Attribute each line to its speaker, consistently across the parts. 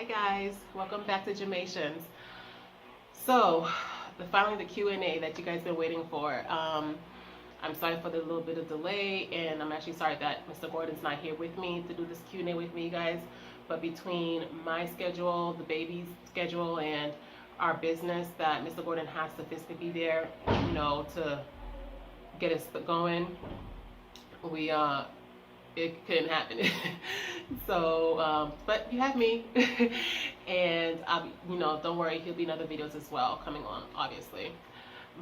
Speaker 1: Hi guys, welcome back to Jamaitians. So, finally the Q&A that you guys been waiting for. I'm sorry for the little bit of delay, and I'm actually sorry that Mr. Gordon's not here with me to do this Q&A with me, you guys. But between my schedule, the baby's schedule, and our business, that Mr. Gordon has to physically be there, to get us going, we it couldn't happen. So, but you have me, and don't worry, he'll be in other videos as well coming on, obviously.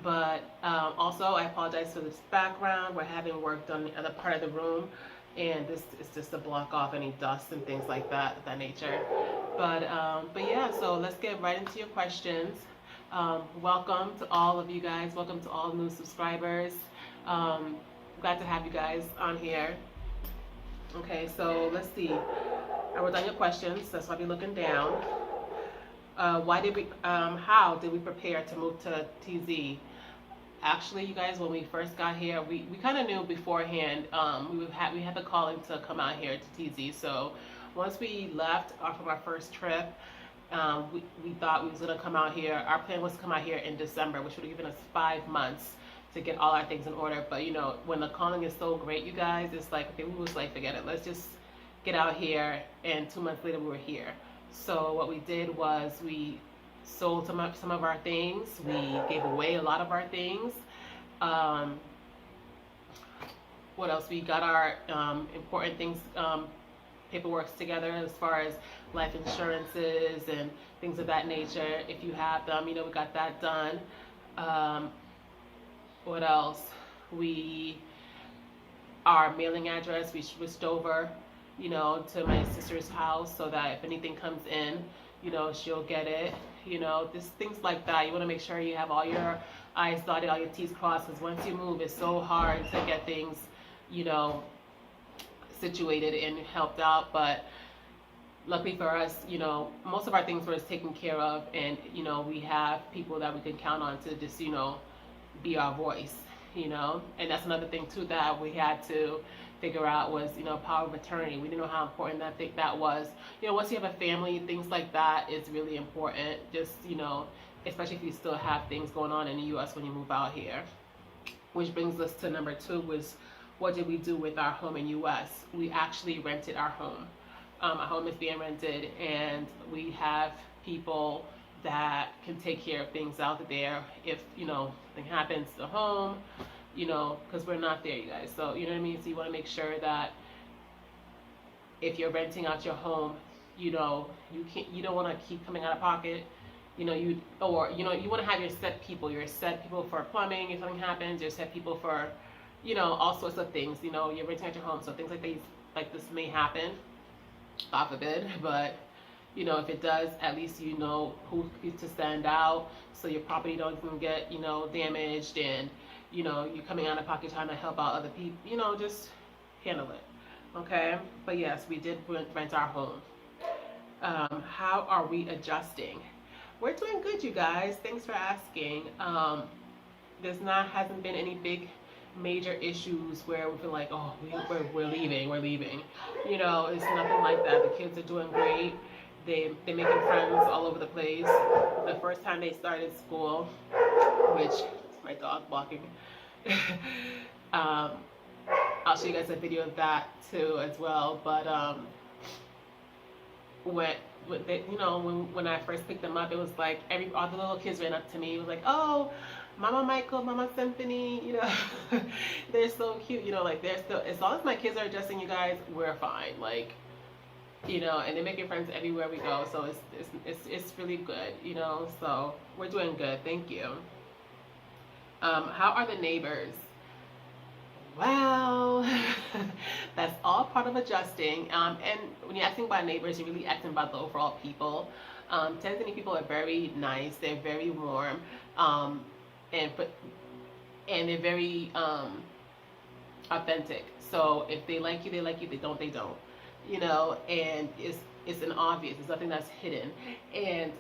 Speaker 1: But also, I apologize for this background. We're having work done in the other part of the room, and this is just to block off any dust and things like that, of that nature. But yeah, so let's get right into your questions. Welcome to all of you guys. Welcome to all new subscribers. Glad to have you guys on here. Okay, so let's see. I wrote down your questions. That's why I'll be looking down. How did we prepare to move to TZ? Actually, you guys, when we first got here, we kind of knew beforehand. We had the calling to come out here to TZ. So once we left from our first trip, we thought we was gonna come out here. Our plan was to come out here in December, which would have given us 5 months to get all our things in order. But when the calling is so great, you guys, it's like, okay, we was like, forget it, let's just get out here. And 2 months later we were here. So what we did was we sold some of our things. We gave away a lot of our things. What else? We got our important things, paperwork together as far as life insurances and things of that nature. If you have them, we got that done. What else? Our mailing address, we switched over, to my sister's house, so that if anything comes in, she'll get it. Just things like that. You want to make sure you have all your I's dotted, all your T's crossed, because once you move, it's so hard to get things, situated and helped out. But luckily for us, most of our things were taken care of, and we have people that we can count on to just, be our voice, and that's another thing too that we had to figure out was, power of attorney. We didn't know how important that was. Once you have a family, things like that is really important. Just, especially if you still have things going on in the U.S. when you move out here. Which brings us to number 2, was what did we do with our home in U.S.? We actually rented our home. Our home is being rented, and we have people that can take care of things out there if something happens to the home, because we're not there, you guys. So you know what I mean. So you want to make sure that if you're renting out your home, you don't want to keep coming out of pocket. You want to have your set people. Your set people for plumbing if something happens. Your set people for all sorts of things. You're renting out your home, so things like this may happen. God forbid, but if it does, at least who to send out, so your property don't even get damaged, and you're coming out of pocket trying to help out other people. Just handle it, okay? But yes, we did rent our home. How are we adjusting? We're doing good, you guys. Thanks for asking. Hasn't been any big major issues where we feel like, oh, we're leaving. It's nothing like that. The kids are doing great. They're making friends all over the place. The first time they started school, which is my dog barking. I'll show you guys a video of that too as well. But when I first picked them up, it was like all the little kids ran up to me. It was like, oh, Mama Michael, Mama Symphony, they're so cute. They're still, as long as my kids are adjusting, you guys, we're fine. And they're making friends everywhere we go, so it's really good, so we're doing good. Thank you. How are the neighbors? Well, that's all part of adjusting. And when you're asking about neighbors, you're really asking about the overall people. Tanzanian people are very nice. They're very warm, and they're very authentic. So if they like you, they like you. If they don't, they don't. And it's an obvious. It's nothing that's hidden. And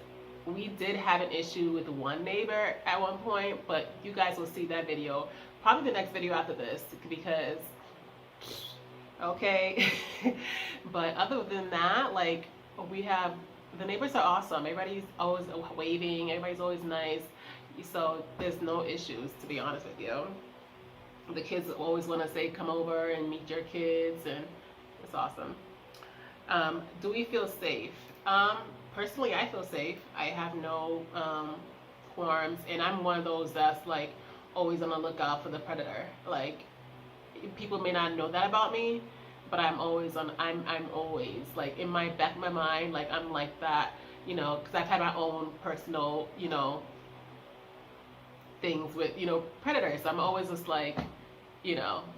Speaker 1: we did have an issue with one neighbor at one point, but you guys will see that video, probably the next video after this, because okay. But other than that, we have The neighbors are awesome. Everybody's always waving. Everybody's always nice. So there's no issues, to be honest with you. The kids always want to say, come over and meet your kids, and it's awesome. Do we feel safe? Personally, I feel safe. I have no qualms, and I'm one of those that's like always on the lookout for the predator. Like, people may not know that about me, but I'm always on. I'm always like in my back of my mind, like I'm like that, because I've had my own personal, things with, predators. I'm always just like,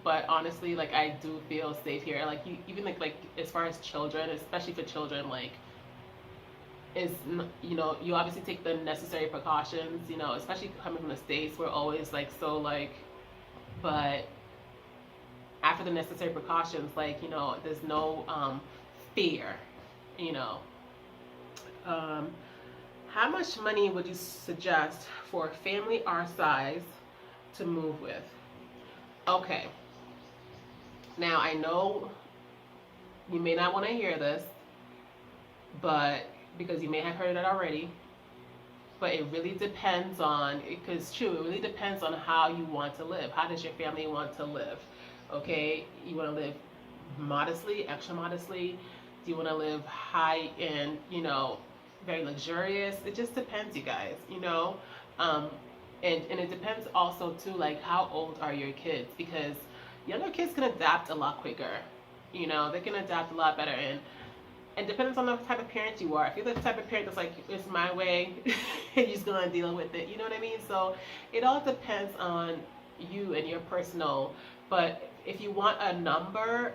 Speaker 1: but honestly, like I do feel safe here. Like even like as far as children, especially for children, like is, you obviously take the necessary precautions, especially coming from the States. We're always like so like, but after the necessary precautions, like, there's no fear, you know. Um, how much money would you suggest for a family our size to move with? Okay. Now, I know you may not want to hear this, but because you may have heard it already, but it really depends on, because true, it really depends on how you want to live. How does your family want to live? Okay, you want to live modestly, extra modestly? Do you want to live high end, very luxurious? It just depends, you guys, and it depends also too, like how old are your kids? Because younger kids can adapt a lot quicker, they can adapt a lot better, and depends on the type of parent you are. If you're the type of parent that's like, it's my way, and you're just gonna deal with it, you know what I mean? So it all depends on you and your personal. But if you want a number,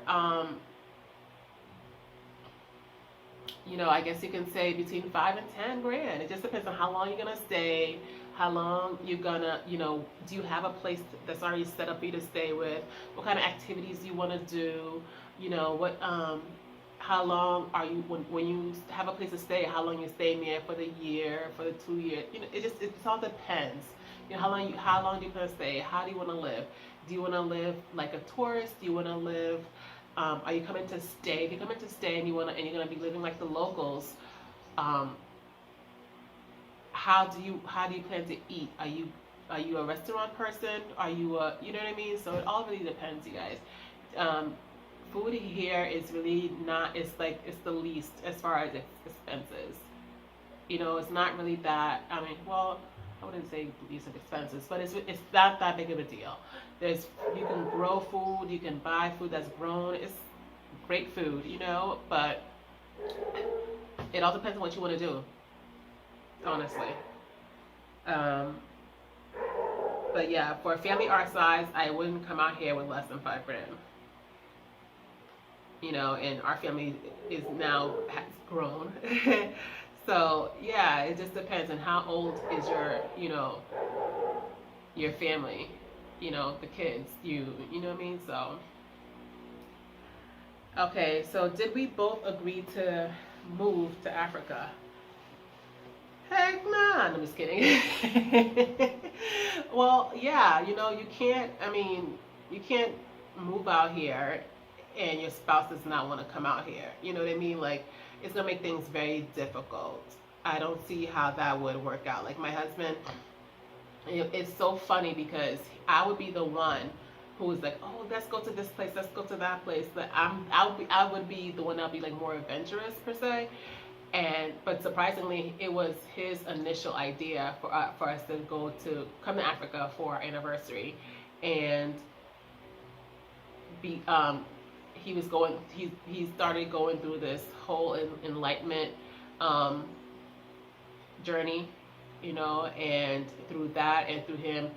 Speaker 1: I guess you can say between 5 and 10 grand. It just depends on how long you're gonna stay, how long you're gonna, do you have a place that's already set up for you to stay with? What kind of activities you want to do? What how long are you when you have a place to stay? How long you're staying there, for the year, for the 2 years? It all depends. How long do you plan to stay? How do you want to live? Do you want to live like a tourist? Do you want to live? Are you coming to stay? If you're coming to stay and you're gonna be living like the locals, how do you plan to eat? Are you a restaurant person? Are you a, you know what I mean? So it all really depends, you guys. Food here is really not, it's the least as far as expenses. It's not really that, well, I wouldn't say least of expenses, but it's not that big of a deal. You can grow food, you can buy food that's grown. It's great food, but it all depends on what you want to do, honestly. But yeah, for a family our size, I wouldn't come out here with less than 5 grand. And our family has grown. So yeah, it just depends on how old is your family, the kids, you know what I mean? So, okay, so did we both agree to move to Africa? Heck nah, I'm just kidding. Well, yeah, you can't move out here and your spouse does not want to come out here. You know what I mean? Like, it's going to make things very difficult. I don't see how that would work out. Like, my husband, it's so funny because I would be the one who was like, oh, let's go to this place, let's go to that place. But I would be the one that would be like more adventurous per se. But surprisingly, it was his initial idea for us to come to Africa for our anniversary, and he started going through this whole enlightenment journey, and through that and through him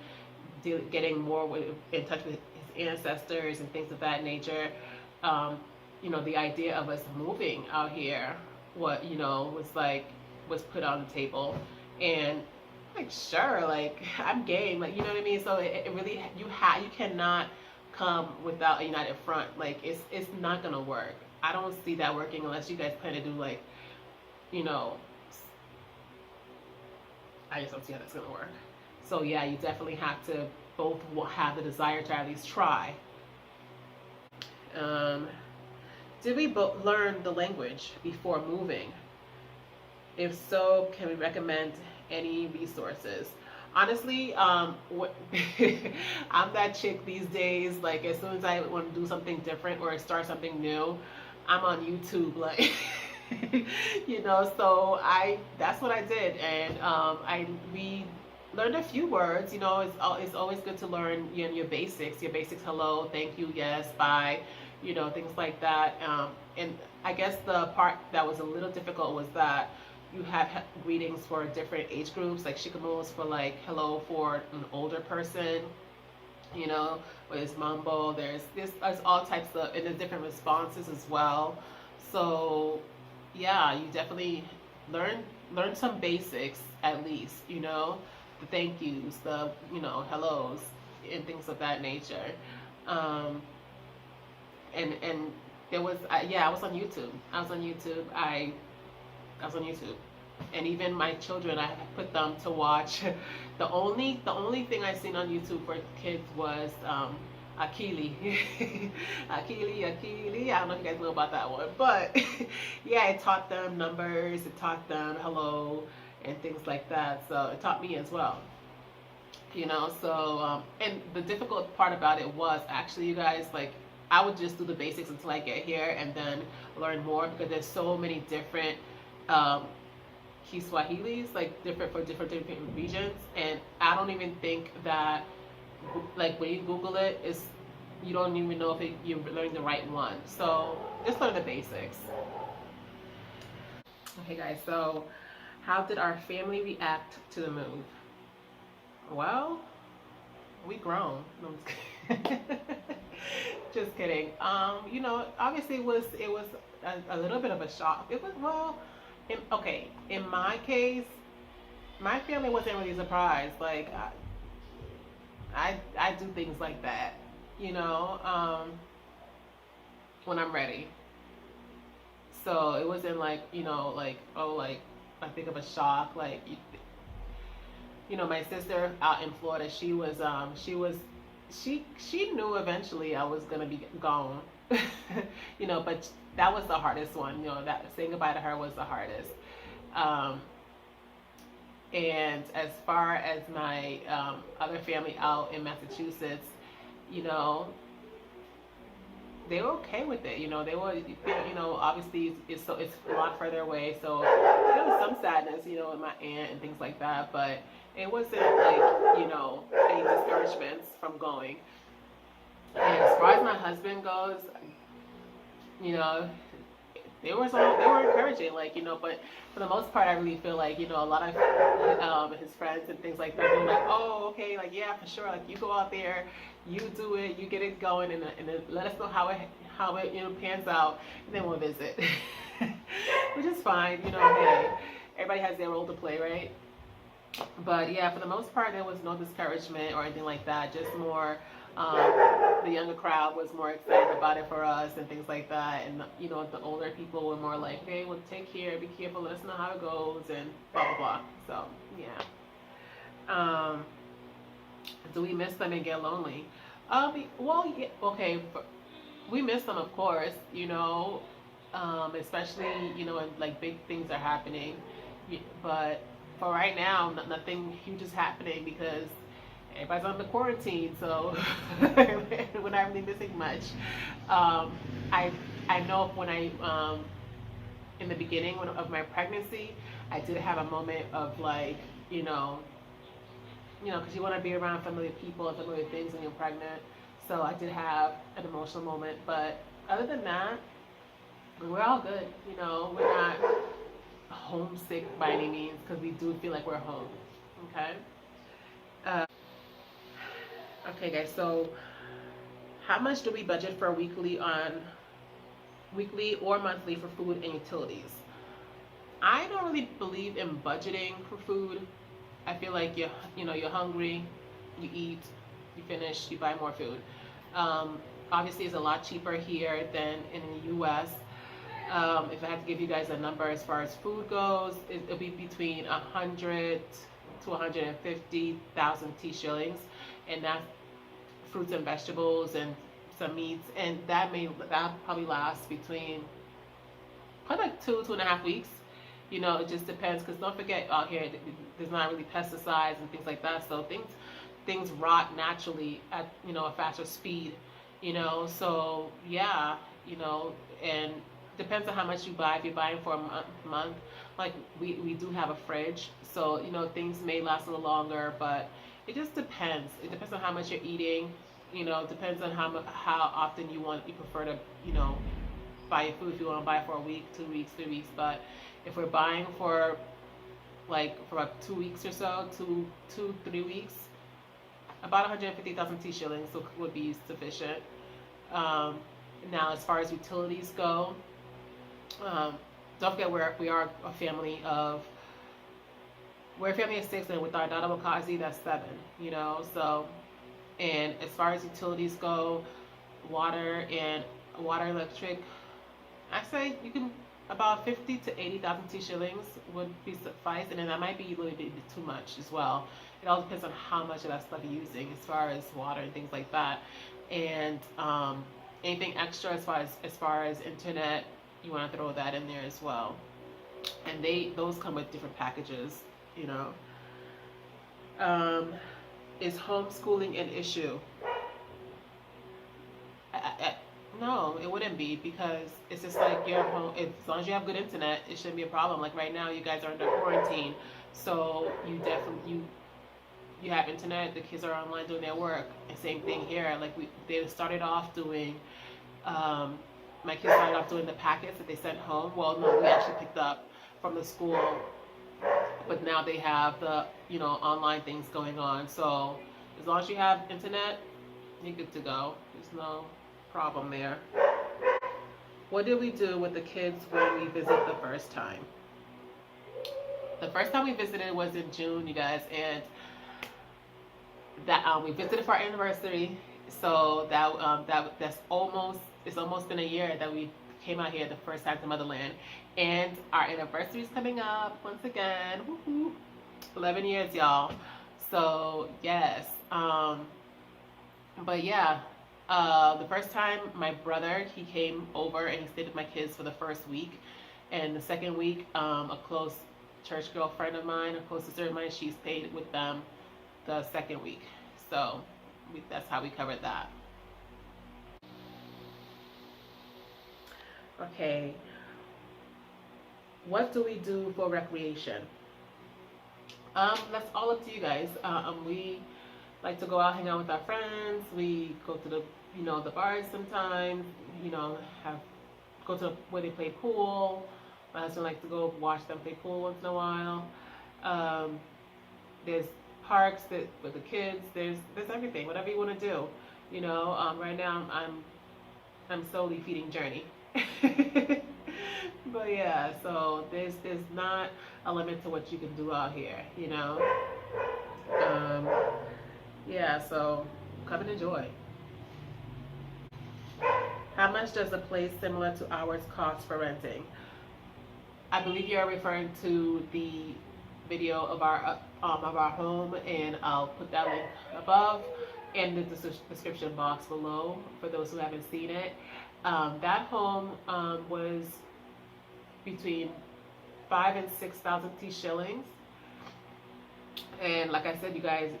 Speaker 1: getting more in touch with his ancestors and things of that nature, the idea of us moving out here, was put on the table, and like, sure, like, I'm game, like, you know what I mean? So it really, you cannot come without a united front. Like, it's not gonna work. I don't see that working unless you guys plan to do like, I just don't see how that's gonna work. So yeah, you definitely have to both have the desire to at least try. Did we both learn the language before moving? If so, can we recommend any resources? Honestly, I'm that chick these days. Like as soon as I want to do something different or start something new, I'm on YouTube. Like, so that's what I did, and we learned a few words. It's always good to learn your basics. Your basics: hello, thank you, yes, bye. Things like that. And I guess the part that was a little difficult was that you have greetings for different age groups, like shikamoos for like hello for an older person, there's mambo, there's all types of, and there's different responses as well. So yeah, you definitely learn some basics at least, the thank yous, the hellos, and things of that nature. Um, and there was yeah, I was on YouTube. I was on YouTube, and even my children, I put them to watch. The only thing I seen on YouTube for kids was Akili, Akili. I don't know if you guys know about that one, but yeah, it taught them numbers, it taught them hello, and things like that. So it taught me as well. And the difficult part about it was actually, you guys, like, I would just do the basics until I get here and then learn more, because there's so many different um, Kiswahilis, like different regions, and I don't even think that, like, when you Google it, you don't even know if you're learning the right one. So just learn the basics. Okay, guys. So, how did our family react to the move? Well, we grown. No, I'm just kidding. Just kidding. Obviously it was a little bit of a shock. It was, well, okay. In my case, my family wasn't really surprised. Like I do things like that, when I'm ready. So it wasn't like, like, oh, like, I think of a shock. Like, my sister out in Florida, she knew eventually I was gonna be gone. But that was the hardest one. That saying goodbye to her was the hardest. Um, and as far as my other family out in Massachusetts, you know, they were okay with it. They were, obviously it's a lot further away, so there was some sadness, with my aunt and things like that, but it wasn't like, any discouragements from going. And as far as my husband goes, you know, they were encouraging, like, but for the most part, I really feel like, a lot of his friends and things like that, they're like, oh, okay, like, yeah, for sure, like, you go out there, you do it, you get it going, and then let us know how it pans out, and then we'll visit, which is fine, hey, everybody has their role to play, right? But yeah, for the most part, there was no discouragement or anything like that. Just more, the younger crowd was more excited about it for us and things like that. And the older people were more like, "Hey, well, take care, be careful, let us know how it goes," and blah blah blah. So yeah. Do we miss them and get lonely? Well, yeah, okay. We miss them, of course. Especially when like big things are happening. But for right now, nothing huge is happening because everybody's on the quarantine, so we're not really missing much. Um, I I know when in the beginning of my pregnancy, I did have a moment of like, because you want to be around familiar people and familiar things when you're pregnant. So I did have an emotional moment, but other than that, we're all good. We're not homesick by any means because we do feel like we're home. Okay. Uh, okay, guys. So, how much do we budget for weekly or monthly for food and utilities? I don't really believe in budgeting for food. I feel like you're hungry, you eat, you finish, you buy more food. Obviously, it's a lot cheaper here than in the U.S. If I had to give you guys a number as far as food goes, it'll be between 100 to 150,000 T shillings, and that's fruits and vegetables and some meats, and that probably last between probably like 2.5 weeks. You know, it just depends, because don't forget out here there's not really pesticides and things like that, so things rot naturally at, you know, a faster speed, you know. So yeah, you know, and depends on how much you buy. If you're buying for a month, like we do have a fridge, so you know things may last a little longer, but it just depends. It depends on how much you're eating. You know, it depends on how often you prefer to, you know, buy your food. If you want to buy for a week, 2 weeks, 3 weeks. But if we're buying for like for about 2 weeks or so, 3 weeks, about 150,000 T shillings would be sufficient. Um, Now, as far as utilities go, don't forget we're a family of 6, and with our daughter Wakazi, that's 7. You know, so, and as far as utilities go, water, electric, I say you can about 50 to 80,000 T shillings would be suffice, and then that might be a little bit too much as well. It all depends on how much of that stuff you're using, as far as water and things like that, and anything extra as far as internet, you want to throw that in there as well. And those come with different packages, you know. Is homeschooling an issue? No, it wouldn't be, because it's just like your home. As long as you have good internet, it shouldn't be a problem. Like right now, you guys are under quarantine, so you definitely you have internet. The kids are online doing their work. And same thing here. Like they started off doing. My kids started off doing the packets that they sent home. Well, no, we actually picked up from the school, but now they have the, you know, online things going on. So as long as you have internet, you're good to go. There's no problem there. What did we do with the kids when we visited the first time? The first time we visited was in June, you guys, and that we visited for our anniversary. So it's almost been a year that we came out here the first time to Motherland, and our anniversary is coming up once again. Woo-hoo. 11 years, y'all. So yes, but yeah, the first time my brother, he came over and he stayed with my kids for the first week, and the second week, a close church girlfriend of mine, a close sister of mine, she stayed with them the second week. So that's how we covered that. Okay, what do we do for recreation? That's all up to you guys. We like to go out, hang out with our friends. We go to the, you know, the bars sometimes. You know, go to where they play pool. My husband likes to go watch them play pool once in a while. There's parks with the kids. There's everything. Whatever you want to do. You know, right now I'm solely feeding Journey. But yeah, so there's not a limit to what you can do out here, you know. Yeah, so come and enjoy. How much does a place similar to ours cost for renting? I believe you're referring to the video of our home, and I'll put that link above in the description box below for those who haven't seen it. That home was between 5,000 and 6,000 T shillings, and like I said, you guys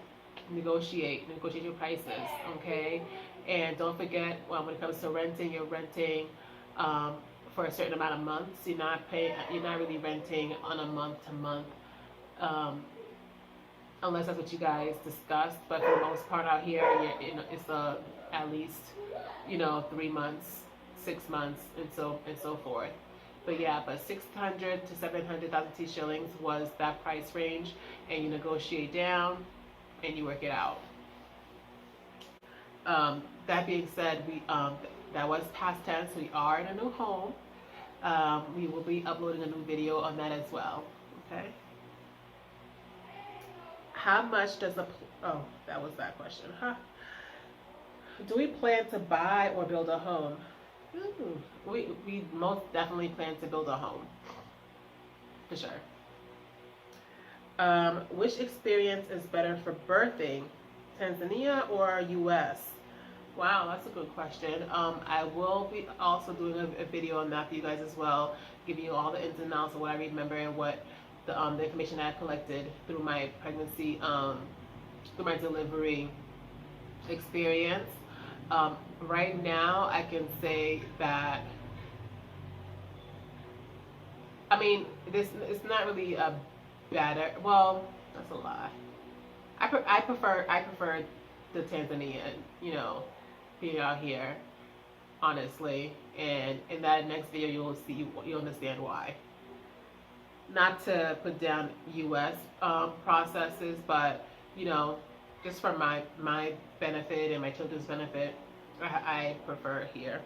Speaker 1: negotiate your prices, okay? And don't forget, when it comes to renting, you're renting for a certain amount of months. You're not really renting on a month to month, unless that's what you guys discussed. But for the most part out here, it's at least 3 months, 6 months, and so forth. But yeah, 600 to 700,000 T shillings was that price range, and you negotiate down and you work it out. That being said, that was past tense. We are in a new home. We will be uploading a new video on that as well. Okay. How much does that was that question, huh? Do we plan to buy or build a home? We most definitely plan to build a home, for sure. Which experience is better for birthing, Tanzania or US? Wow, that's a good question. I will be also doing a video on that for you guys as well, giving you all the ins and outs of what I remember and what the information I collected through my pregnancy, through my delivery experience. Right now, I can say that, I mean, this it's not really a better. Well, that's a lie. I prefer the Tanzanian, being out here, honestly. And in that next video, you'll understand why. Not to put down U.S. Processes, but you know, just for my benefit and my children's benefit, I prefer here.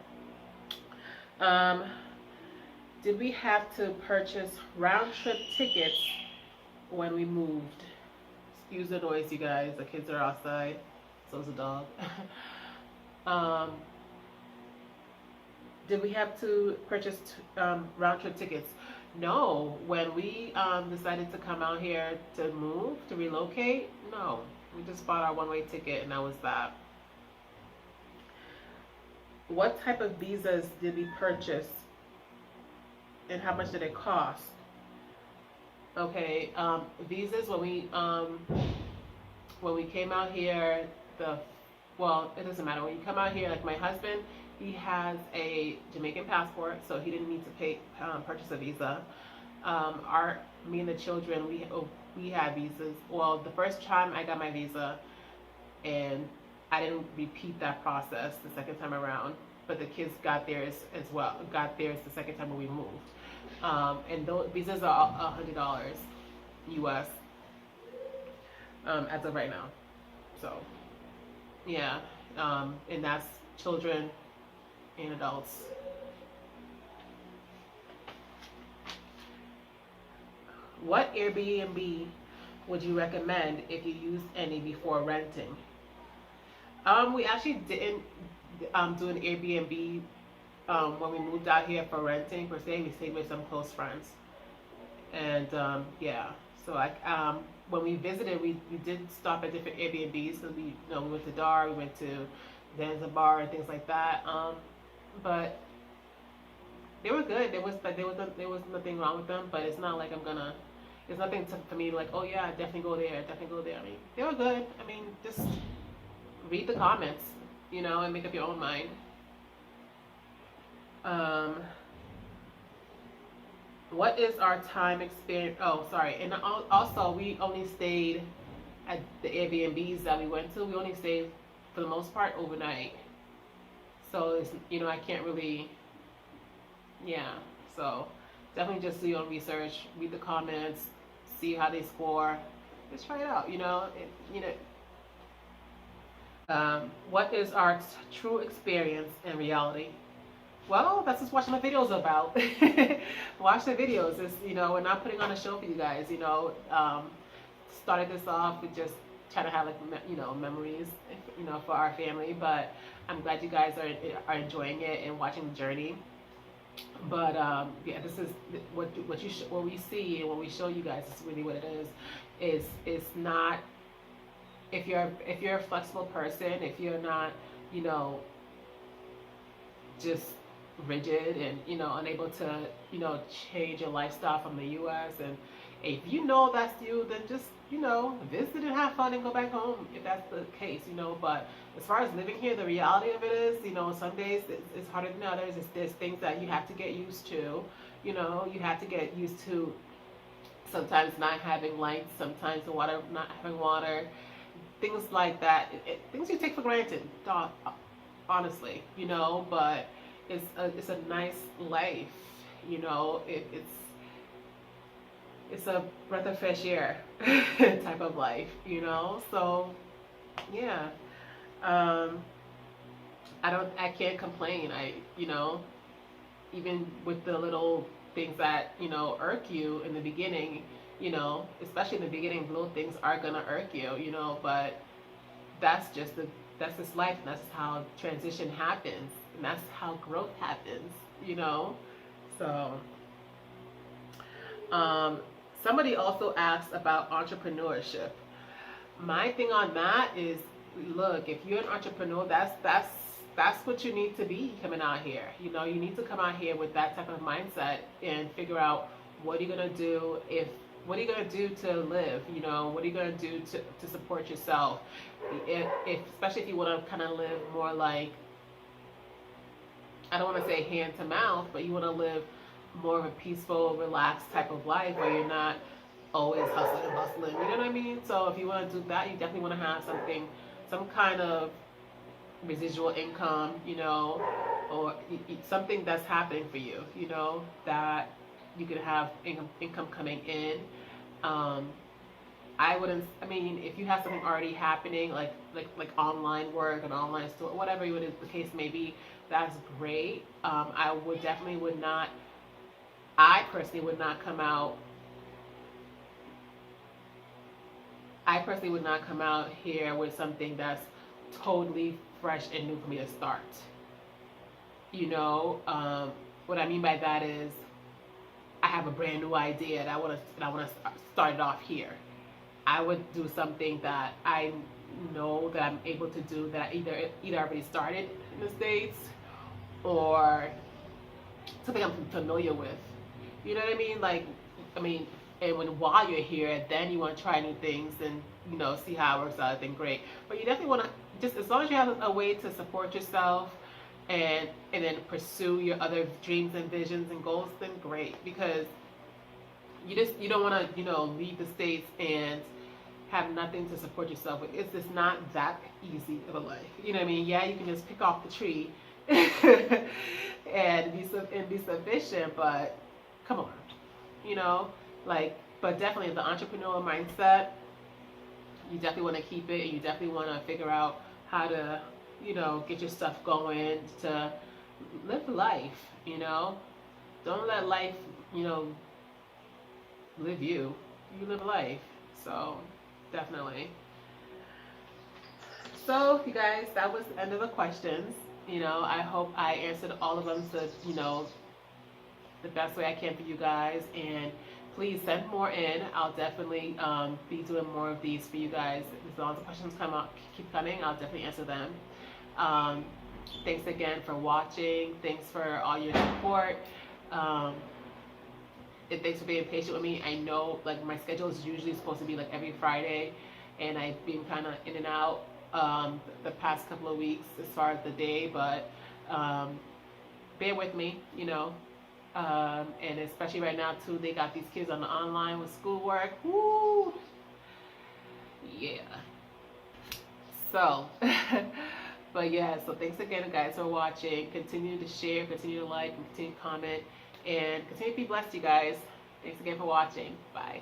Speaker 1: Um, did we have to purchase round trip tickets when we moved? Excuse the noise, you guys. The kids are outside. So is the dog. um, did we have to purchase round trip tickets? No. When we decided to come out here to move, to relocate, no. We just bought our one-way ticket and that was that. What type of visas did we purchase and how much did it cost? Okay, visas when we came out here, it doesn't matter. When you come out here, like my husband, he has a Jamaican passport, so he didn't need to purchase a visa. Me and the children, we had visas. Well, the first time I got my visa, and I didn't repeat that process the second time around, but the kids got theirs as well. Got theirs the second time when we moved. And those visas are $100 US as of right now. So yeah, and that's children and adults. What Airbnb would you recommend if you used any before renting? We actually didn't do an Airbnb when we moved out here for renting per se. We stayed with some close friends, and yeah. So when we visited, we did stop at different Airbnbs. So we went to Dar, we went to Zanzibar and things like that. But they were good. There was nothing wrong with them. But it's not like It's nothing for me like, oh yeah, definitely go there, definitely go there. I mean, they were good. I mean, just read the comments, and make up your own mind. What is our time experience? Oh, sorry. And also, we only stayed at the Airbnbs that we went to. We only stayed, for the most part, overnight. So, I can't really, yeah. So, definitely just do your own research, read the comments, see how they score. Just try it out, what is our true experience in reality? Well, that's what watching the videos about. Watch the videos. We're not putting on a show for you guys. Started this off with just trying to have memories, for our family. But I'm glad you guys are enjoying it and watching the journey. But yeah, this is what we see and what we show you guys is really what it is. It's not, if you're a flexible person, if you're not just rigid and unable to change your lifestyle from the U.S. and if that's you, then just visit and have fun and go back home if that's the case. But as far as living here, the reality of it is some days it's harder than others. There's things that you have to get used to. You have to get used to sometimes not having lights, sometimes the water not having water, things like that. Things you take for granted, honestly. But it's a nice life. It's a breath of fresh air type of life, so yeah. I can't complain. Even with the little things that irk you in the beginning, especially in the beginning, little things are gonna irk you, but that's just life, and that's how transition happens, and that's how growth happens, so somebody also asked about entrepreneurship. My thing on that is look, if you're an entrepreneur, that's what you need to be coming out here. You know, you need to come out here with that type of mindset and figure out what are you gonna do what are you gonna do to live? You know, what are you gonna do to support yourself? If especially if you want to kind of live more like, I don't want to say hand to mouth, but you want to live more of a peaceful, relaxed type of life where you're not always hustling and bustling. You know what I mean? So if you want to do that, you definitely want to have some kind of residual income, you know, or something that's happening for you, you know, that you could have income coming in. Um, I mean, if you have something already happening, like online work, an online store, whatever the case may be, that's great. I personally would not come out. I personally would not come out here with something that's totally fresh and new for me to start. You know, what I mean by that is, I have a brand new idea and I want to start it off here. I would do something that I know that I'm able to do, that I either already started in the States, or something I'm familiar with. You know what I mean? Like, I mean, and while you're here, then you want to try new things and, you know, see how it works out, then great. But you definitely want to, just as long as you have a way to support yourself and then pursue your other dreams and visions and goals, then great. Because you don't want to, you know, leave the States and have nothing to support yourself with. It's just not that easy of a life. You know what I mean? Yeah, you can just pick off the tree and be sufficient, but come on, you know, like, but definitely the entrepreneurial mindset, you definitely want to keep it, and you definitely want to figure out how to, you know, get your stuff going to live life, you know. Don't let life, you know, live you. You live life. So definitely. So you guys, that was the end of the questions. You know, I hope I answered all of them to, you know, the best way I can for you guys. And please send more in. I'll definitely be doing more of these for you guys. As long as the questions keep coming, I'll definitely answer them. Thanks again for watching. Thanks for all your support. And thanks for being patient with me. I know, like, my schedule is usually supposed to be like every Friday, and I've been kind of in and out the past couple of weeks as far as the day, but bear with me, you know. And especially right now too, they got these kids on the online with schoolwork. Woo! Yeah. So, but yeah, so thanks again, guys, for watching. Continue to share, continue to like, and continue to comment, and continue to be blessed, you guys. Thanks again for watching. Bye.